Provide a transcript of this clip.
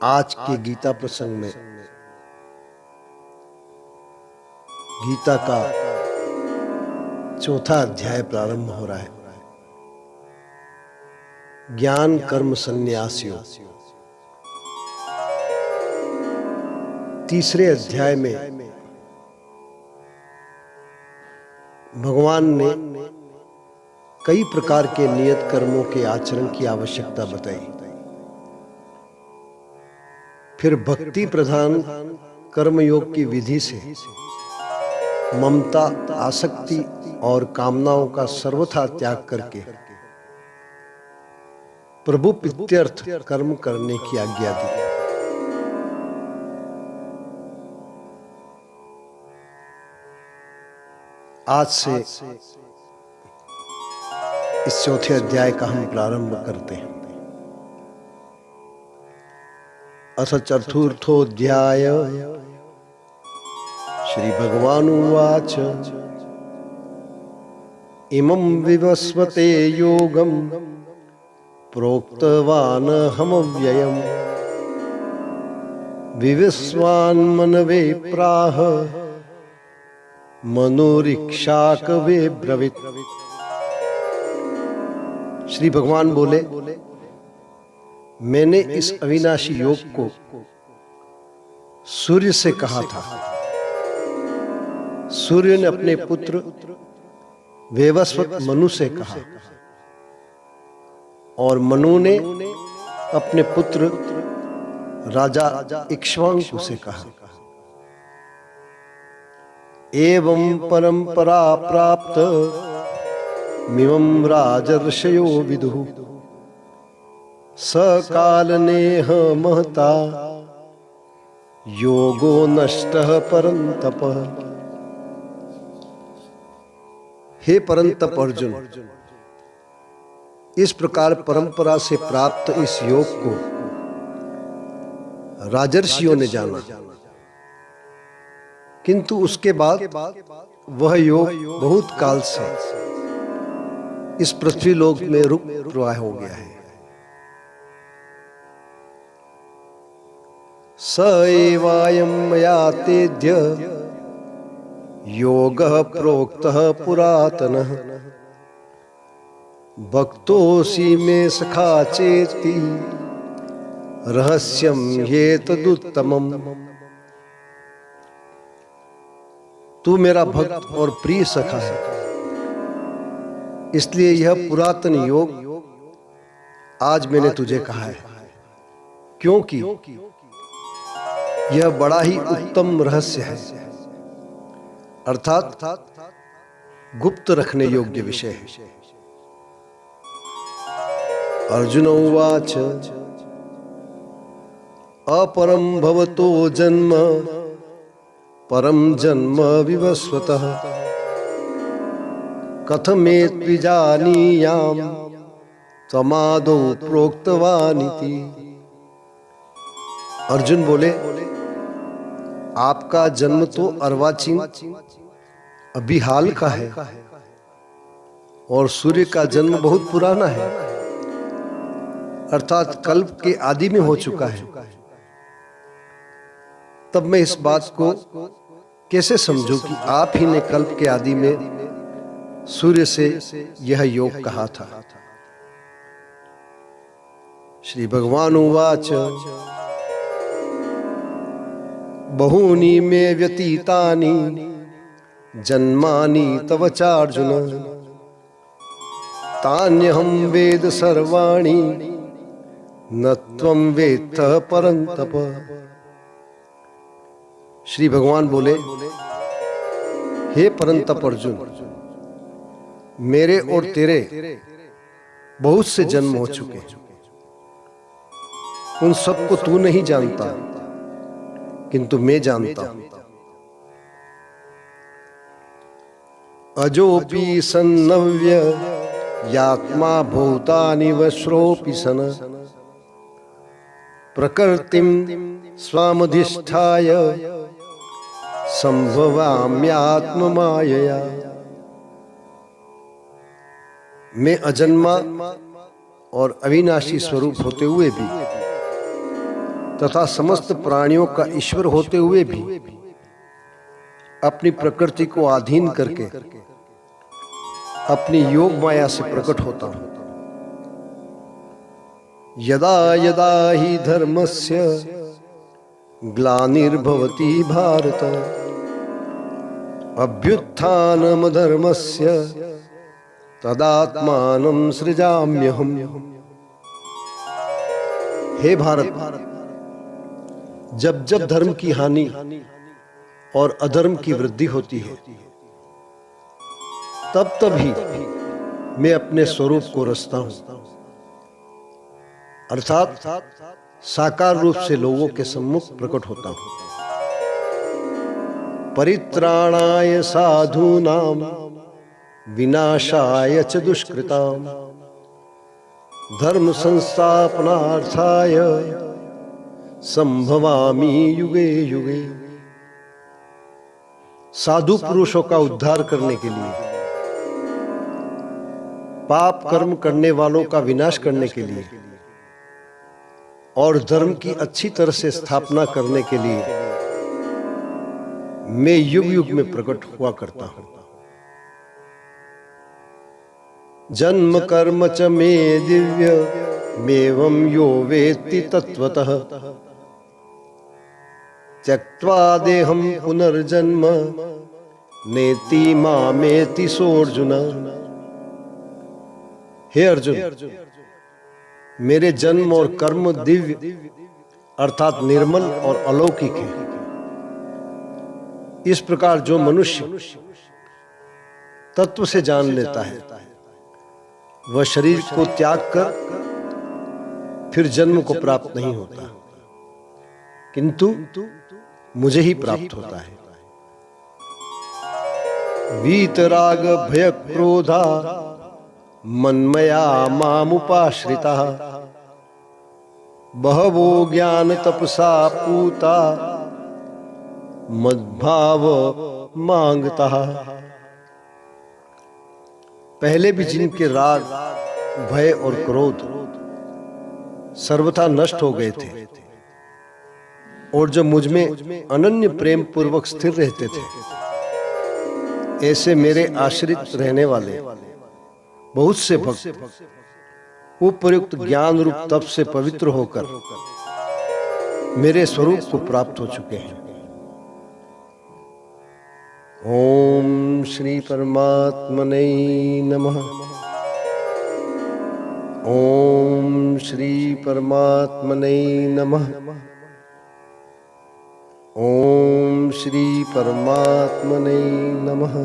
आज के गीता प्रसंग में गीता का चौथा अध्याय प्रारंभ हो रहा है। ज्ञान कर्म संन्यास योग। तीसरे अध्याय में भगवान ने कई प्रकार के नियत कर्मों के आचरण की आवश्यकता बताई। फिर भक्ति प्रधान कर्मयोग की विधि से ममता, आसक्ति और कामनाओं का सर्वथा त्याग करके प्रभु प्रीत्यर्थ कर्म करने की आज्ञा दी। आज से इस चौथे अध्याय का हम प्रारंभ करते हैं। अथ चतुर्थोऽध्याय। श्री भगवानुवाच इमं विवस्वते योगं प्रोक्तवानहमव्ययम् विवस्वान्मनवे प्राह मनोरिक्षाकवे ब्रवीत्। श्री भगवान बोले, मैंने इस अविनाशी योग को सूर्य से कहा था। सूर्य ने अपने पुत्र वैवस्वत मनु से कहा और मनु ने अपने पुत्र राजा इक्ष्वाकु से कहा। एवं परंपरा प्राप्त मिमं राजर्षयो विदुः सकालनेह महता योगो नष्टः परंतप। हे परंतप अर्जुन, इस प्रकार परंपरा से प्राप्त इस योग को राजर्षियों ने जाना, किंतु उसके बाद वह योग बहुत काल से इस पृथ्वी लोक में रुक प्रवाह हो गया है। स एवायं मया तेद्य योगः प्रोक्तः पुरातनः भक्तोऽसि मे सखा चेति रहस्यं ह्येतदुत्तमम्। तू मेरा भक्त और प्रिय सखा है, इसलिए यह पुरातन योग आज मैंने तुझे कहा है, क्योंकि यह बड़ा ही उत्तम रहस्य है, अर्थात गुप्त रखने योग्य विषय है। अर्जुन उवाच अपरं भवतो जन्म परम जन्म विवस्वतः कथमेत्विजानीयां त्वमादौ प्रोक्तवानिति। अर्जुन बोले, आपका जन्म तो अर्वाचीन अभी हाल का है और सूर्य का जन्म बहुत पुराना है, अर्थात कल्प के आदि में हो चुका है। तब मैं इस बात को कैसे समझूं कि आप ही ने कल्प के आदि में सूर्य से यह योग कहा था। श्री भगवान उवाच बहूनि मे व्यतीतानि जन्मानि तव चार्जुन तान्यहं वेद सर्वाणि न त्वं वेत्थ परन्तप। श्री भगवान बोले, हे परंतप अर्जुन, मेरे और तेरे बहुत से जन्म हो चुके, उन सबको तू नहीं जानता, किंतु मैं जानता हूं। अजोपि सन्नव्य यात्मा भूतानि वश्रोपि सन प्रकृतिं स्वामधिष्ठाय संभवाम्यात्ममायया। मैं अजन्मा और अविनाशी स्वरूप होते हुए भी तथा समस्त प्राणियों का ईश्वर होते हुए भी अपनी प्रकृति को अधीन करके अपनी योग माया से प्रकट होता हूं। यदा यदा ही धर्मस्य ग्लानिर्भवति भारत अभ्युत्थानम धर्मस्य तदात्मानं सृजाम्यहम्। हे भारत, जब जब धर्म की हानि और अधर्म की वृद्धि होती है तब तब ही मैं अपने स्वरूप को रचता हूं, अर्थात साकार रूप से लोगों के सम्मुख प्रकट होता हूं। परित्राणाय साधूनां विनाशाय च दुष्कृताम् धर्म संस्थापनार्थाय संभवामि युगे युगे। साधु पुरुषों का उद्धार करने के लिए, पाप कर्म करने वालों का विनाश करने के लिए और धर्म की अच्छी तरह से स्थापना करने के लिए मैं युग युग में प्रकट हुआ करता हूं। जन्म कर्म च मे दिव्य मेवं यो वेत्ति तत्वतः त्यक्त्वा देहं पुनर्जन्म नेति मामेति सोऽर्जुन। हे अर्जुन, मेरे जन्म और कर्म दिव्य अर्थात निर्मल और अलौकिक है। इस प्रकार जो मनुष्य तत्व से जान लेता है वह शरीर को त्याग कर फिर जन्म को प्राप्त नहीं होता, किंतु मुझे ही प्राप्त होता है। वीतराग भय क्रोधा मन्मया मामुपाश्रिता बहवो ज्ञान तपसा पूता मद्भाव मांगता। पहले भी जिनके राग भय और क्रोध सर्वथा नष्ट हो गए थे और जो मुझ में अनन्य प्रेम पूर्वक स्थिर रहते थे, ऐसे मेरे आश्रित रहने वाले बहुत से भक्त उपयुक्त ज्ञान रूप तप से पवित्र होकर मेरे स्वरूप को प्राप्त हो चुके हैं। ओम श्री परमात्मने नमः। ओम श्री परमात्मने नमः। ओम श्री परमात्मने नमः।